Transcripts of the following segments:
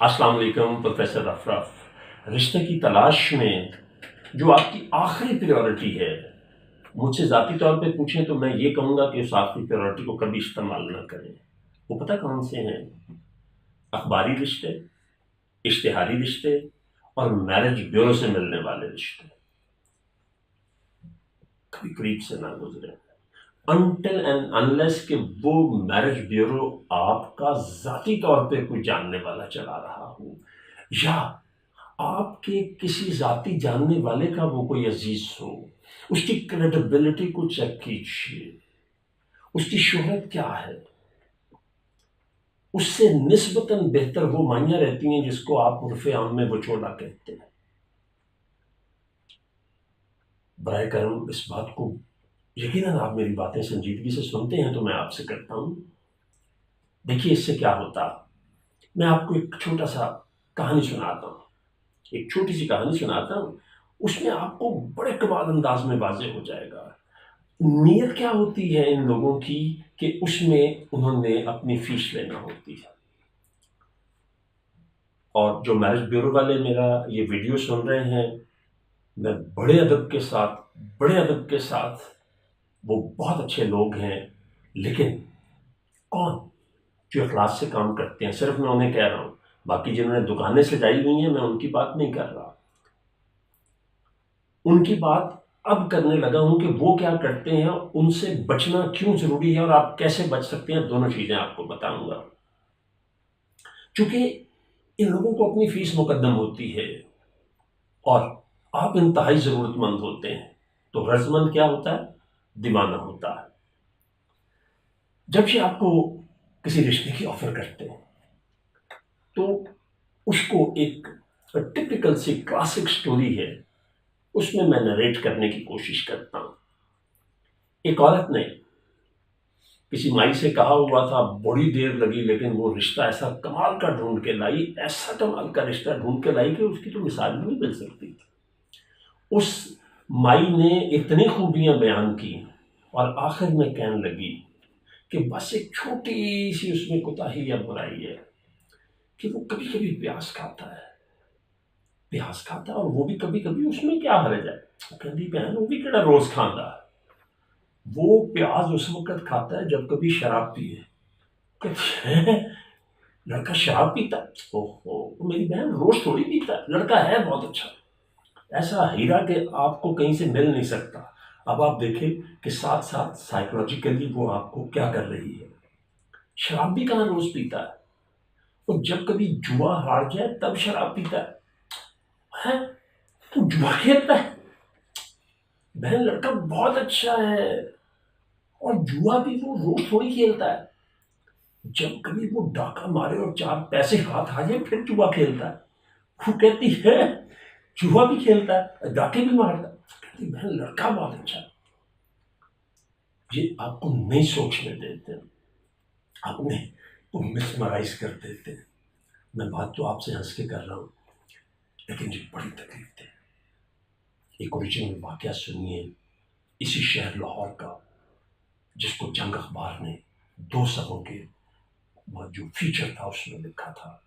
السلام علیکم پروفیسر افرف۔ رشتے کی تلاش میں جو آپ کی آخری پریورٹی ہے، مجھ سے ذاتی طور پہ پوچھیں تو میں یہ کہوں گا کہ اس آخری پریورٹی کو کبھی استعمال نہ کریں۔ وہ پتہ کون سے ہیں؟ اخباری رشتے، اشتہاری رشتے اور میرج بیورو سے ملنے والے رشتے۔ کبھی قریب سے نہ گزرے انٹل اینڈ انلیس کہ وہ میرج بیورو آپ کا ذاتی طور پہ کوئی جاننے والا چلا رہا ہو، یا آپ کے کسی ذاتی جاننے والے کا وہ کوئی عزیز ہو۔ اس کی کریڈیبلٹی کو چیک کیجیے، اس کی شہرت کیا ہے۔ اس سے نسبتاً بہتر وہ مائیاں رہتی ہیں جس کو آپ عرف عام میں وچولا کہتے ہیں۔ برائے کرم اس بات کو، یقیناً آپ میری باتیں سنجیدگی سے سنتے ہیں تو میں آپ سے کرتا ہوں۔ دیکھیے اس سے کیا ہوتا، میں آپ کو ایک چھوٹا سا کہانی سناتا ہوں، ایک چھوٹی سی کہانی سناتا ہوں، اس میں آپ کو بڑے کمال انداز میں واضح ہو جائے گا نیت کیا ہوتی ہے ان لوگوں کی کہ اس میں انہوں نے اپنی فیس لینا ہوتی ہے۔ اور جو میرج بیورو والے میرا یہ ویڈیو سن رہے ہیں، میں بڑے ادب کے ساتھ وہ بہت اچھے لوگ ہیں، لیکن کون جو اخلاص سے کام کرتے ہیں، صرف میں انہیں کہہ رہا ہوں، باقی جنہوں نے دکانیں سجائی ہوئی ہیں میں ان کی بات نہیں کر رہا۔ ان کی بات اب کرنے لگا ہوں کہ وہ کیا کرتے ہیں، ان سے بچنا کیوں ضروری ہے اور آپ کیسے بچ سکتے ہیں۔ دونوں چیزیں آپ کو بتاؤں گا۔ چونکہ ان لوگوں کو اپنی فیس مقدم ہوتی ہے اور آپ انتہائی ضرورت مند ہوتے ہیں، تو غرض مند کیا ہوتا ہے؟ دیوانہ ہوتا ہے۔ جب یہ آپ کو کسی رشتے کی آفر کرتے ہیں تو اس کو ایک ٹپیکل سی کلاسک سٹوری ہے، اس میں نریٹ کرنے کی کوشش کرتا ہوں۔ ایک عورت نے کسی مائی سے کہا ہوا تھا، بڑی دیر لگی لیکن وہ رشتہ ایسا کمال کا ڈھونڈ کے لائی، ایسا کمال کا رشتہ ڈھونڈ کے لائی کہ اس کی تو مثال بھی نہیں مل سکتی تھی۔ اس مائی نے اتنی خوبیاں بیان کی اور آخر میں کہنے لگی کہ بس ایک چھوٹی سی اس میں کوتاہی یا برائی ہے کہ وہ کبھی کبھی پیاز کھاتا ہے اور وہ بھی کبھی کبھی، اس میں کیا حرج ہے؟ کہتی بہن وہ بھی کہڑا روز کھاتا ہے، وہ پیاز اس وقت کھاتا ہے جب کبھی شراب پیے۔ کہتی ہے لڑکا شراب پیتا ہے؟ اوہو میری بہن روز تھوڑی پیتا ہے، لڑکا ہے بہت اچھا، ایسا ہیرا کہ آپ کو کہیں سے مل نہیں سکتا۔ اب آپ دیکھیں کہ ساتھ ساتھ سائیکولوجیکلی وہ آپ کو کیا کر رہی ہے۔ شراب بھی کہاں روز پیتا ہے، اور جب کبھی جوا ہار جائے تب شراب پیتا ہے۔ تو جوا کھیلتا ہے؟ بہن لڑکا بہت اچھا ہے، اور جوا بھی وہ روز تھوڑی کھیلتا ہے، جب کبھی وہ ڈاکہ مارے اور 4 پیسے ہاتھ آ جائے پھر جوا کھیلتا ہے۔ وہ کہتی ہے جوا بھی کھیلتا ہے، ڈاکے بھی مارتا ہے۔ کہتی بہن لڑکا بہت اچھا ہے۔ یہ آپ کو نہیں سوچنے دیتے، آپ نے کو مسمرائز کر دیتے ہیں۔ میں بات تو آپ سے ہنس کے کر رہا ہوں، لیکن یہ بڑی تکلیف ہے۔ ایک اوریجنل واقعہ سنیے اسی شہر لاہور کا، جس کو جنگ اخبار نے 2 صفوں کے جو فیچر تھا اس میں لکھا تھا،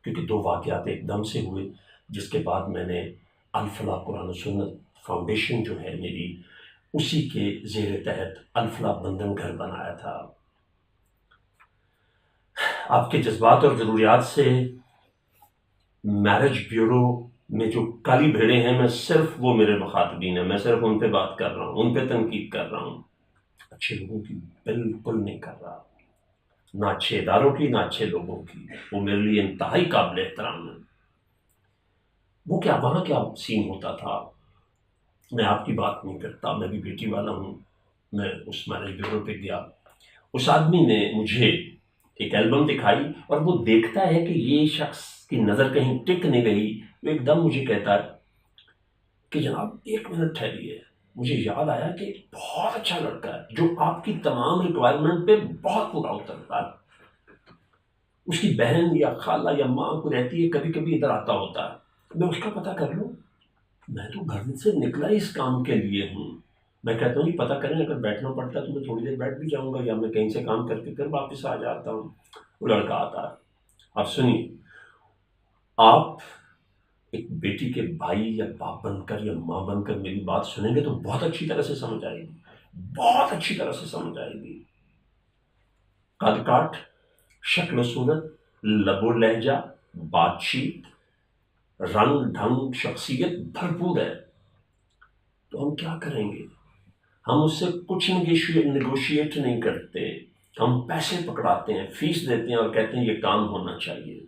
کیونکہ 2 واقعات ایک دم سے ہوئے، جس کے بعد میں نے الفلاح قرآن و سنت فاؤنڈیشن جو ہے میری، اسی کے زیر تحت الفلاح بندن گھر بنایا تھا۔ آپ کے جذبات اور ضروریات سے میرج بیورو میں جو کالی بھیڑیں ہیں، میں صرف وہ میرے مخاطبین ہیں، میں صرف ان پہ بات کر رہا ہوں، ان پہ تنقید کر رہا ہوں، اچھے لوگوں کی بالکل نہیں کر رہا، نہ اچھے اداروں کی نہ اچھے لوگوں کی۔ وہ میرے لیے انتہائی قابل احترام ہے۔ وہ کیا وہاں کیا سین ہوتا تھا، میں آپ کی بات نہیں کرتا، میں بھی بیٹی والا ہوں۔ میں اس میرج بیورو پہ گیا، اس آدمی نے مجھے ایک البم دکھائی، اور وہ دیکھتا ہے کہ یہ شخص کی نظر کہیں ٹک نہیں رہی، وہ ایک دم مجھے کہتا ہے کہ جناب 1 منٹ ٹھہریے، مجھے یاد آیا کہ بہت اچھا لڑکا ہے جو آپ کی تمام ریکوائرمنٹ پہ بہت پورا اترتا ہے۔ اس کی بہن یا خالہ یا ماں کو رہتی ہے، کبھی کبھی ادھر آتا ہوتا ہے، میں اس کا پتہ کر لوں۔ میں تو گھر سے نکلا ہی اس کام کے لیے ہوں۔ میں کہتا ہوں پتہ کریں، اگر بیٹھنا پڑتا ہے تو میں تھوڑی دیر بیٹھ بھی جاؤں گا، یا میں کہیں سے کام کر کے پھر واپس آ جاتا ہوں۔ وہ لڑکا آتا ہے۔ اب سنیے، آپ ایک بیٹی کے بھائی یا باپ بن کر یا ماں بن کر میری بات سنیں گے تو بہت اچھی طرح سے سمجھ آئے گی، بہت اچھی طرح سے سمجھ آئے گی۔ قد کاٹ، شکل و صورت، لب و لہجہ، بات چیت، رنگ ڈھنگ، شخصیت بھرپور ہے، تو ہم کیا کریں گے؟ ہم اس سے کچھ نیگوشیٹ نہیں کرتے، ہم پیسے پکڑاتے ہیں، فیس دیتے ہیں اور کہتے ہیں یہ کام ہونا چاہیے۔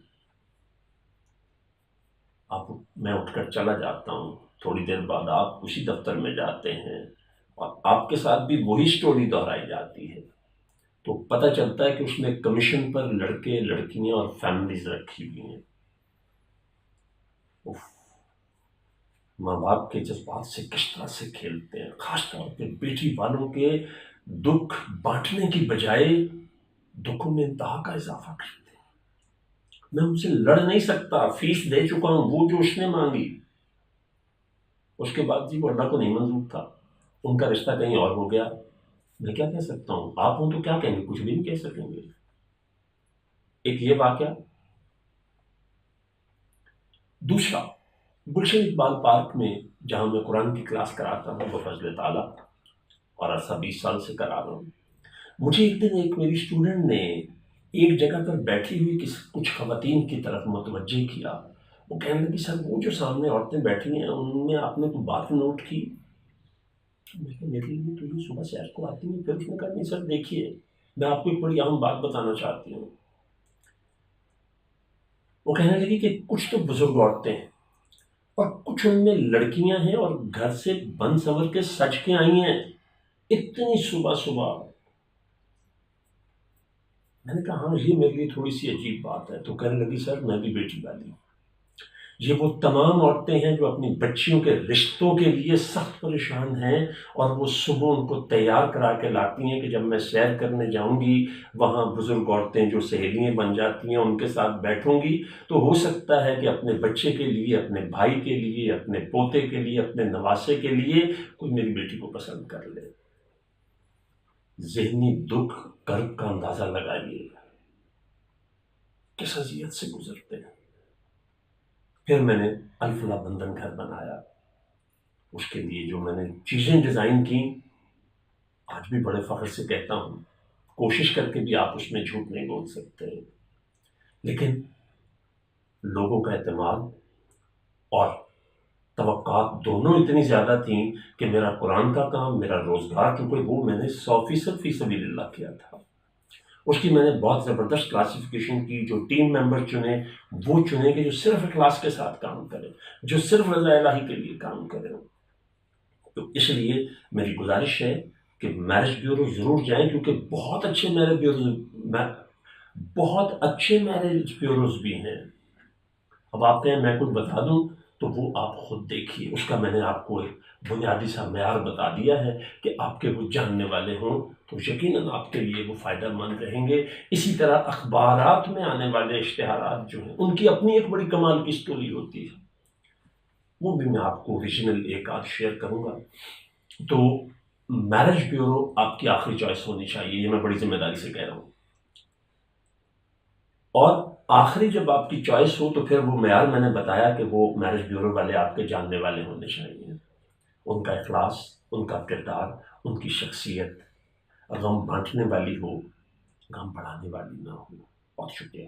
اب میں اٹھ کر چلا جاتا ہوں، تھوڑی دیر بعد آپ اسی دفتر میں جاتے ہیں اور آپ کے ساتھ بھی وہی سٹوری دہرائی جاتی ہے، تو پتہ چلتا ہے کہ اس میں کمیشن پر لڑکے لڑکیاں اور فیملیز رکھی ہوئی ہیں۔ اف، ماں باپ کے جذبات سے کس طرح سے کھیلتے ہیں، خاص طور پہ بیٹی والوں کے دکھ بانٹنے کی بجائے دکھوں میں انتہا کا اضافہ کرتے ہیں۔ میں ان سے لڑ نہیں سکتا، فیس دے چکا ہوں، وہ جو اس نے مانگی، اس کے بعد جی وہ اللہ کو نہیں منظور تھا، ان کا رشتہ کہیں اور ہو گیا، میں کیا کہہ سکتا ہوں؟ آپ ہوں تو کیا کہیں گے؟ کچھ بھی نہیں کہہ سکیں گے۔ ایک یہ واقعہ۔ دوسرا، گلشن اقبال پارک میں جہاں میں قرآن کی کلاس کراتا ہوں بفضل تعالیٰ، اور عرصہ 20 سال سے کرا رہا ہوں، مجھے ایک دن ایک میری اسٹوڈنٹ نے ایک جگہ پر بیٹھی ہوئی کچھ خواتین کی طرف متوجہ کیا۔ وہ کہنے لگی سر وہ جو سامنے عورتیں بیٹھی ہیں ان میں آپ نے کوئی بات نوٹ کی؟ میں کہا میرے لیے تو یہ صبح سیر کو آتی ہیں۔ پھر اس نے کہا نہیں سر دیکھیے میں آپ کو ایک بڑی اہم بات بتانا چاہتی ہوں۔ وہ کہنے لگی کہ کچھ تو بزرگ عورتیں ہیں اور کچھ ان میں لڑکیاں ہیں اور گھر سے بن سنور کے سج کے آئی ہیں، اتنی صبح صبح۔ میں نے کہا ہاں یہ میرے لیے تھوڑی سی عجیب بات ہے۔ تو کہنے لگی سر میں بھی بیٹی والی ہوں، یہ وہ تمام عورتیں ہیں جو اپنی بچیوں کے رشتوں کے لیے سخت پریشان ہیں، اور وہ صبح ان کو تیار کرا کے لاتی ہیں کہ جب میں سیر کرنے جاؤں گی وہاں بزرگ عورتیں جو سہیلیاں بن جاتی ہیں ان کے ساتھ بیٹھوں گی تو ہو سکتا ہے کہ اپنے بچے کے لیے، اپنے بھائی کے لیے، اپنے پوتے کے لیے، اپنے نواسے کے لیے کوئی میری بیٹی کو پسند کر لے۔ ذہنی دکھ کرب کا اندازہ لگائیے، کس اذیت سے گزرتے ہیں۔ پھر میں نے الفلا بندھن گھر بنایا، اس کے لیے جو میں نے چیزیں ڈیزائن کی آج بھی بڑے فخر سے کہتا ہوں، کوشش کر کے بھی آپ اس میں جھوٹ نہیں بول سکتے، لیکن لوگوں کا اعتماد اور توقعات دونوں اتنی زیادہ تھیں کہ میرا قرآن کا کام، میرا روزگار چونکہ وہ میں نے 100% فی سبیل اللہ کیا تھا، اس کی میں نے بہت زبردست کلاسیفیکیشن کی۔ جو ٹیم ممبر چنے وہ چنے کہ جو صرف اخلاص کے ساتھ کام کرے، جو صرف رضا الہی کے لیے کام کرے۔ تو اس لیے میری گزارش ہے کہ میرج بیورو ضرور جائیں، کیونکہ بہت اچھے میرج بیوروز بھی ہیں۔ اب آپ کہیں میں کچھ بتا دوں تو وہ آپ خود دیکھیے، اس کا میں نے آپ کو ایک بنیادی سا معیار بتا دیا ہے کہ آپ کے وہ جاننے والے ہوں تو یقیناً آپ کے لیے وہ فائدہ مند رہیں گے۔ اسی طرح اخبارات میں آنے والے اشتہارات جو ہیں ان کی اپنی ایک بڑی کمال کی اسٹوری ہوتی ہے، وہ بھی میں آپ کو اوریجنل ایک آدھ شیئر کروں گا۔ تو میرج بیورو آپ کی آخری چوائس ہونی چاہیے، یہ میں بڑی ذمہ داری سے کہہ رہا ہوں۔ اور آخری جب آپ کی چوائس ہو تو پھر وہ معیار میں نے بتایا کہ وہ میرج بیورو والے آپ کے جاننے والے ہونے چاہیے، ان کا اخلاص، ان کا کردار، ان کی شخصیت غم بانٹنے والی ہو، غم بڑھانے والی نہ ہو۔ بہت شکریہ۔